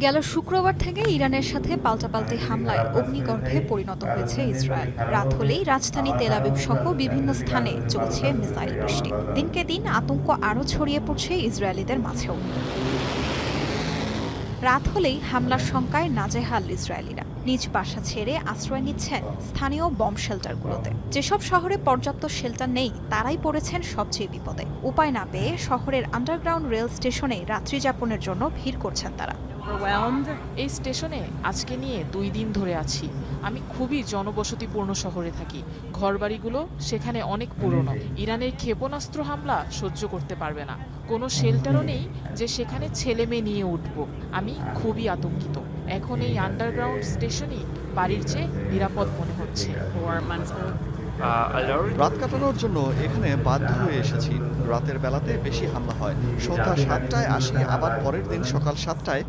গেল শুক্রবার থেকে ইরানের সাথে পাল্টাপাল্টি হামলায় অগ্নিগর্ভে পরিণত হয়েছে ইসরায়েল। রাত হলেই রাজধানী তেল আবিব সহ বিভিন্ন স্থানে চলছে মিসাইল বৃষ্টি। দিনকে দিন আতঙ্ক আরও ছড়িয়ে পড়ছে ইসরায়েলিদের মাঝেও। রাত হলেই হামলার শঙ্কায় নাজেহাল ইসরায়েলিরা। নিজ বাসা ছেড়ে আশ্রয় নিচ্ছেন স্থানীয় বম শেল্টারগুলোতে। যেসব শহরে পর্যাপ্ত শেল্টার নেই তারাই পড়েছেন সবচেয়ে বিপদে। উপায় না পেয়ে শহরের আন্ডারগ্রাউন্ড রেল স্টেশনে রাত্রি যাপনের জন্য ভিড় করছেন তারা। এই স্টেশনে আজকে নিয়ে 2 দিন ধরে আছি। আমি খুবই জনবসতিপূর্ণ শহরে থাকি। ঘরবাড়িগুলো সেখানে অনেক পুরনো। ইরানের ক্ষেপণাস্ত্র হামলা সহ্য করতে পারবে না। কোনো শেল্টারও নেই যে সেখানে ছেলে মেয়ে নিয়ে উঠব। আমি খুবই আতঙ্কিত। এখন এই আন্ডারগ্রাউন্ড স্টেশনই বাড়ির চেয়ে নিরাপদ মনে হচ্ছে। রাত কাটানোর জন্য এখানে বাধ্য হয়ে এসেছি। রাতের বেলাতে বেশি হামলা হয়। সন্ধ্যা 7টায় আসি, আবার পরের দিন সকাল 7টায়